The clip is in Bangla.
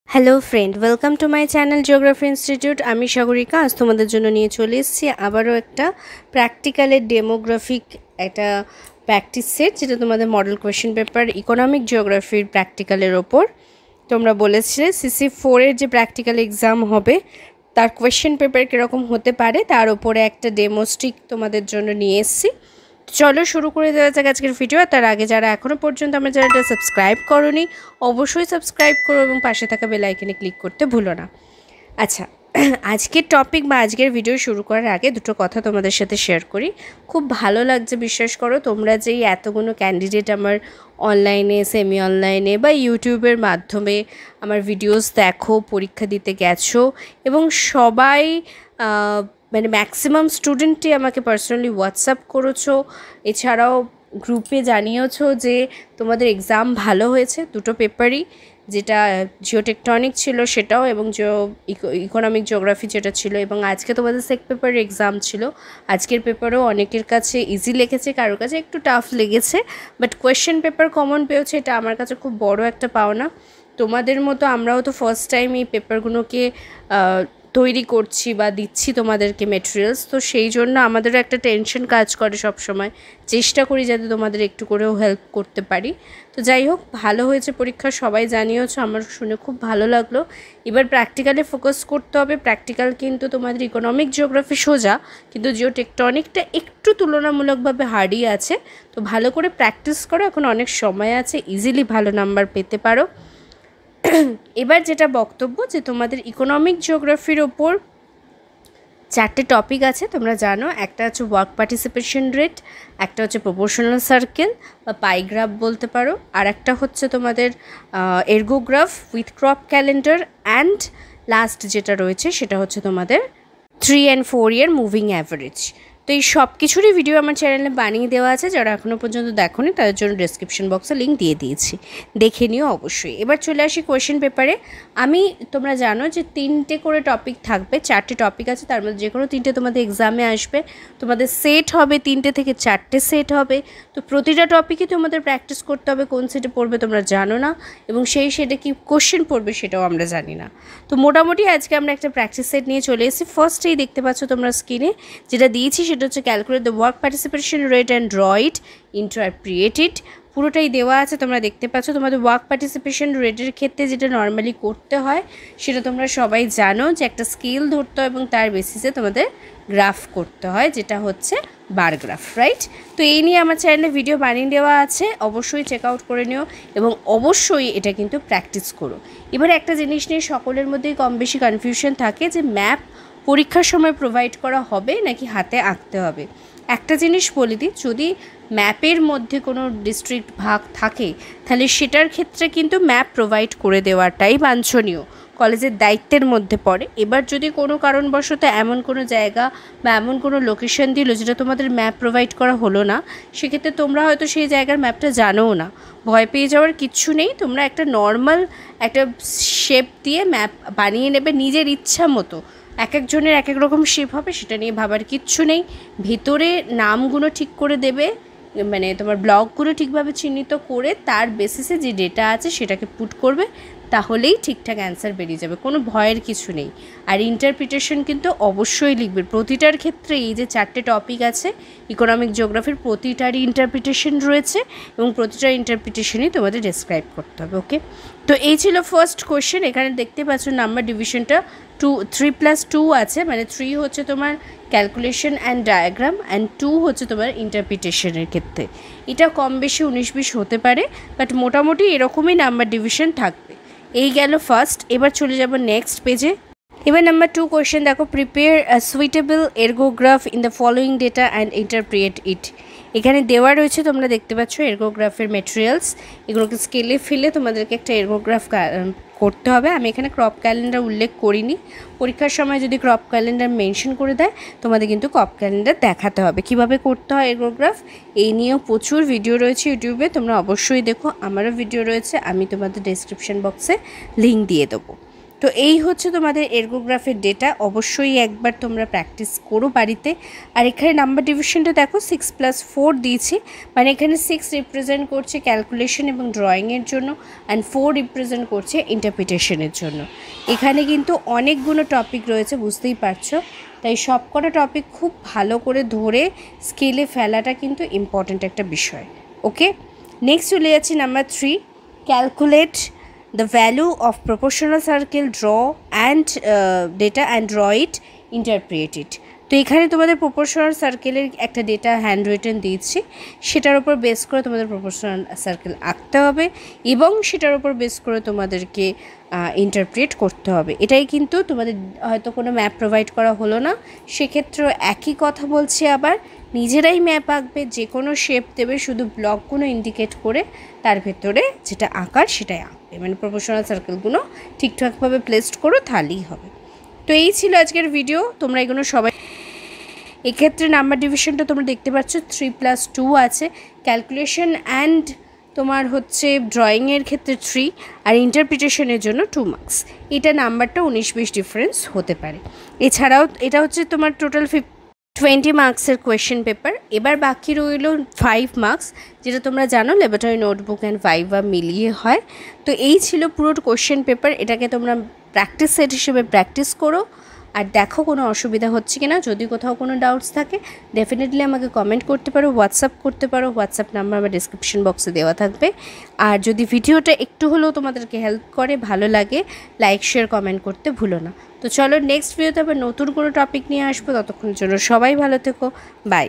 Hello friend, welcome to my channel geography institute. আমি সাগরিকা। আজ তোমাদের জন্য নিয়ে চলে এসেছি আবারও একটা প্র্যাকটিক্যালের ডেমোগ্রাফিক একটা প্র্যাকটিস সেট, যেটা তোমাদের মডেল কোয়েশ্চেন পেপার ইকোনমিক জিওগ্রাফির প্র্যাকটিক্যালের ওপর। তোমরা বলেছিলে CC4-এর যে প্র্যাকটিক্যাল এক্সাম হবে তার কোয়েশ্চেন পেপার কীরকম হতে পারে তার ওপরে একটা ডেমোস্টিক তোমাদের জন্য নিয়ে এসেছি। চলো শুরু করে দেওয়া যাক আজকের ভিডিও। তার আগে যারা এখনও পর্যন্ত আমার চ্যানেলটা সাবস্ক্রাইব করোনি অবশ্যই সাবস্ক্রাইব করো এবং পাশে থাকা বেল আইকনে ক্লিক করতে ভুলো না। আচ্ছা, আজকের টপিক বা আজকের ভিডিও শুরু করার আগে দুটো কথা তোমাদের সাথে শেয়ার করি। খুব ভালো লাগছে, বিশ্বাস করো, তোমরা যেই এতগুলো ক্যান্ডিডেট আমার অনলাইনে, সেমি অনলাইনে বা ইউটিউবের মাধ্যমে আমার ভিডিওস দেখো, পরীক্ষা দিতে গেছো এবং সবাই মানে ম্যাক্সিমাম স্টুডেন্টই আমাকে পার্সোনালি হোয়াটসঅ্যাপ করেছো, এছাড়াও গ্রুপে জানিয়েছো যে তোমাদের এক্সাম ভালো হয়েছে দুটো পেপারই, যেটা জিওটেকটনিক ছিল সেটাও এবং ইকোনমিক জিওগ্রাফি যেটা ছিল, এবং আজকে তোমাদের সেক পেপারের এক্সাম ছিল। আজকের পেপারও অনেকের কাছে ইজি লেগেছে, কারোর কাছে একটু টাফ লেগেছে, বাট কোয়েশ্চেন পেপার কমন পেয়েছে, এটা আমার কাছে খুব বড় একটা পাওনা। তোমাদের মতো আমরাও তো ফার্স্ট টাইম এই পেপারগুলোকে তৈরি করছি বা দিচ্ছি তোমাদেরকে মেটেরিয়ালস, তো সেই জন্য আমাদেরও একটা টেনশন কাজ করে সব সময়। চেষ্টা করি যাতে তোমাদের একটু করেও হেল্প করতে পারি। তো যাই হোক, ভালো হয়েছে পরীক্ষা, সবাই জানিয়েছো, আমার শুনে খুব ভালো লাগলো। এবার প্র্যাকটিক্যালে ফোকাস করতে হবে। প্র্যাকটিক্যাল কিন্তু তোমাদের ইকোনমিক জিওগ্রাফি সোজা, কিন্তু জিওটেকটনিকটা একটু তুলনামূলকভাবে হার্ডই আছে। তো ভালো করে প্র্যাকটিস করো, এখন অনেক সময় আছে, ইজিলি ভালো নাম্বার পেতে পারো। এবার যেটা বক্তব্য, যে তোমাদের ইকোনমিক জিওগ্রাফির ওপর চারটে টপিক আছে, তোমরা জানো। একটা হচ্ছে ওয়ার্ক পার্টিসিপেশন রেট, একটা হচ্ছে প্রপোর্শনাল সার্কেল বা পাইগ্রাফ বলতে পারো, আর একটা হচ্ছে তোমাদের ergograph with crop calendar, and last যেটা রয়েছে সেটা হচ্ছে তোমাদের 3 and 4 year মুভিং অ্যাভারেজ। তো এই সব কিছুরই ভিডিও আমার চ্যানেলে বানিয়ে দেওয়া আছে, যারা এখনও পর্যন্ত দেখোনি তাদের জন্য ডেসক্রিপশন বক্সে লিঙ্ক দিয়ে দিয়েছি, দেখে নিও অবশ্যই। এবার চলে আসি কোয়েশ্চেন পেপারে। তোমরা জানো যে 3টে করে টপিক থাকবে, 4টে টপিক আছে, তার মধ্যে যে কোনো 3টে তোমাদের এক্সামে আসবে। তোমাদের সেট হবে 3টে থেকে 4টে সেট হবে। তো প্রতিটা টপিকই তোমাদের প্র্যাকটিস করতে হবে। কোন সেটে পড়বে তোমরা জানো না, এবং সেই সেটে কি কোশ্চেন পড়বে সেটাও আমরা জানি না। তো মোটামুটি আজকে আমরা একটা প্র্যাকটিস সেট নিয়ে চলে এসেছি। ফার্স্টেই দেখতে পাচ্ছ তোমরা স্ক্রিনে যেটা দিয়েছি, সেটা হচ্ছে calculate the work participation rate and draw it, interpret it. পুরোটাই দেওয়া আছে, তোমরা দেখতে পাচ্ছ। তোমাদের ওয়ার্ক পার্টিসিপেশন রেটের ক্ষেত্রে যেটা নর্মালি করতে হয় সেটা তোমরা সবাই জানো, যে একটা স্কেল ধরতে হয় এবং তার বেসিসে তোমাদের গ্রাফ করতে হয়, যেটা হচ্ছে বার গ্রাফ, রাইট? তো এই নিয়ে আমার চ্যানেলে ভিডিও বানিয়ে দেওয়া আছে, অবশ্যই চেক আউট করে নিও এবং অবশ্যই এটা কিন্তু প্র্যাকটিস করো। এবার একটা জিনিস নিয়ে সকলের মধ্যেই কম বেশি কনফিউশন থাকে, যে ম্যাপ পরীক্ষার সময় প্রোভাইড করা হবে নাকি হাতে আঁকতে হবে। একটা জিনিস বলে দিই, যদি ম্যাপের মধ্যে কোনো ডিস্ট্রিক্ট ভাগ থাকে তাহলে সেটার ক্ষেত্রে কিন্তু ম্যাপ প্রোভাইড করে দেওয়াটাই বাঞ্ছনীয়, কলেজের দায়িত্বের মধ্যে পড়ে। এবার যদি কোনো কারণবশত এমন কোনো জায়গা বা এমন কোনো লোকেশন দিল যেটা তোমাদের ম্যাপ প্রোভাইড করা হলো না, সেক্ষেত্রে তোমরা হয়তো সেই জায়গার ম্যাপটা জানোও না। ভয় পেয়ে যাওয়ার কিচ্ছু নেই, তোমরা একটা নর্মাল একটা শেপ দিয়ে ম্যাপ বানিয়ে নেবে নিজের ইচ্ছা মতো। এক একজনের এক এক রকম শেপ হবে, সেটা নিয়ে ভাবার কিচ্ছু নেই। ভেতরে নামগুলো ঠিক করে দেবে, মানে তোমার ব্লকগুলো ঠিকভাবে চিহ্নিত করে তার বেসিসে যে ডেটা আছে সেটাকে পুট করবে, তাহলেই ঠিকঠাক অ্যান্সার বেরিয়ে যাবে, কোনো ভয়ের কিছু নেই। আর ইন্টারপ্রিটেশন কিন্তু অবশ্যই লিখবে প্রতিটার ক্ষেত্রে। এই যে 4টে টপিক আছে ইকোনমিক জিওগ্রাফির, প্রতিটারই ইন্টারপ্রিটেশন রয়েছে এবং প্রতিটা ইন্টারপ্রিটেশনই তোমাদের ডেসক্রাইব করতে হবে, ওকে? তো এই ছিল ফার্স্ট কোয়েশ্চেন। এখানে দেখতে পাচ্ছ নাম্বার ডিভিশনটা 3+2 আছে, মানে 3 হচ্ছে তোমার ক্যালকুলেশন অ্যান্ড ডায়াগ্রাম, অ্যান্ড 2 হচ্ছে তোমার ইন্টারপ্রিটেশনের ক্ষেত্রে। এটা কম বেশি 19-20 হতে পারে, বাট মোটামুটি এরকমই নাম্বার ডিভিশন থাকবে। এই গেল ফার্স্ট। এবার চলে যাব নেক্সট পেজে। এবার নাম্বার 2 কোয়েশ্চেন দেখো, prepare a suitable ergograph in the following data and interpret it. এখানে দেওয়া রয়েছে, তোমরা দেখতে পাচ্ছ এরগোগ্রাফের মেটেরিয়ালস। এগুলোকে স্কেলে ফেলে তোমাদেরকে একটা এরগোগ্রাফ করতে হবে। আমি এখানে ক্রপ ক্যালেন্ডার উল্লেখ করিনি, পরীক্ষার সময় যদি ক্রপ ক্যালেন্ডার মেনশন করে দেয় তোমাদের কিন্তু ক্রপ ক্যালেন্ডার দেখাতে হবে। কিভাবে করতে হয় এরগোগ্রাফ এই নিয়েও প্রচুর ভিডিও রয়েছে ইউটিউবে, তোমরা অবশ্যই দেখো। আমারও ভিডিও রয়েছে, আমি তোমাদের ডেসক্রিপশন বক্সে লিঙ্ক দিয়ে দেবো। তো এই হচ্ছে তোমাদের এরগোগ্রাফের ডেটা। অবশ্যই একবার তোমরা প্র্যাকটিস করো বাড়িতে। আর এখানে নাম্বার ডিভিশনটা দেখো 6+4 দিয়েছি, মানে এখানে 6 রিপ্রেজেন্ট করছে ক্যালকুলেশন এবং ড্রয়িংয়ের জন্য, অ্যান্ড 4 রিপ্রেজেন্ট করছে ইন্টারপ্রিটেশনের জন্য। এখানে কিন্তু অনেকগুলো টপিক রয়েছে, বুঝতেই পারছো, তাই সবকটা টপিক খুব ভালো করে ধরে স্কেলে ফেলাটা কিন্তু ইম্পর্ট্যান্ট একটা বিষয়। ওকে, নেক্সট চলে যাচ্ছি number 3, calculate the value of proportional circle, draw and data and draw it, interpret it. তো এখানে তোমাদের প্রপোর্শনাল সার্কেলের একটা ডেটা হ্যান্ড রিটেন দিয়েছি, সেটার উপর বেস করে তোমাদের প্রপোর্শনাল সার্কেল আঁকতে হবে এবং সেটার উপর বেস করে তোমাদেরকে ইন্টারপ্রেট করতে হবে। এটাই কিন্তু তোমাদের হয়তো কোনো ম্যাপ প্রোভাইড করা হলো না, সেক্ষেত্রেও একই কথা বলছি, আবার নিজেরাই ম্যাপ আঁকবে, যে কোনো শেপ দেবে, শুধু ব্লকগুলো ইন্ডিকেট করে তার ভেতরে যেটা আঁকার সেটাই আঁকবে, মানে প্রপোর্শনাল সার্কেলগুলো ঠিকঠাকভাবে প্লেসড করো, তাহলেই হবে। তো এই ছিল আজকের ভিডিও, তোমরা এগুলো সবাই। এক্ষেত্রে নাম্বার ডিভিশনটা তোমরা দেখতে পাচ্ছ 3+2 আছে, ক্যালকুলেশন অ্যান্ড তোমার হচ্ছে ড্রয়িংয়ের ক্ষেত্রে 3, আর ইন্টারপ্রিটেশনের জন্য 2 মার্কস। এটা নাম্বারটা 19-20 ডিফারেন্স হতে পারে। এছাড়াও এটা হচ্ছে তোমার টোটাল 20 মার্কসের কোয়েশ্চেন পেপার। এবার বাকি রইল 5 মার্কস, যেটা তোমরা জানো ল্যাবরেটরি নোটবুক অ্যান্ড ভাইভা মিলিয়ে হয়। তো এই ছিল পুরো কোয়েশ্চেন পেপার। এটাকে তোমরা প্র্যাকটিস সেট হিসেবে প্র্যাকটিস করো আর দেখো কোনো অসুবিধা হচ্ছে কিনা। যদি কোথাও কোনো ডাউটস থাকে ডেফিনেটলি আমাকে কমেন্ট করতে পারো, হোয়াটসঅ্যাপ করতে পারো, হোয়াটসঅ্যাপ নাম্বার আমার ডিসক্রিপশন বক্সে দেওয়া থাকবে। আর যদি ভিডিওটা একটু হলেও তোমাদেরকে হেল্প করে, ভালো লাগে, লাইক শেয়ার কমেন্ট করতে ভুলো না। তো চলো নেক্সট ভিডিওতে আবার নতুন কোনো টপিক নিয়ে আসবো, ততক্ষণের জন্য সবাই ভালো থেকো, বাই।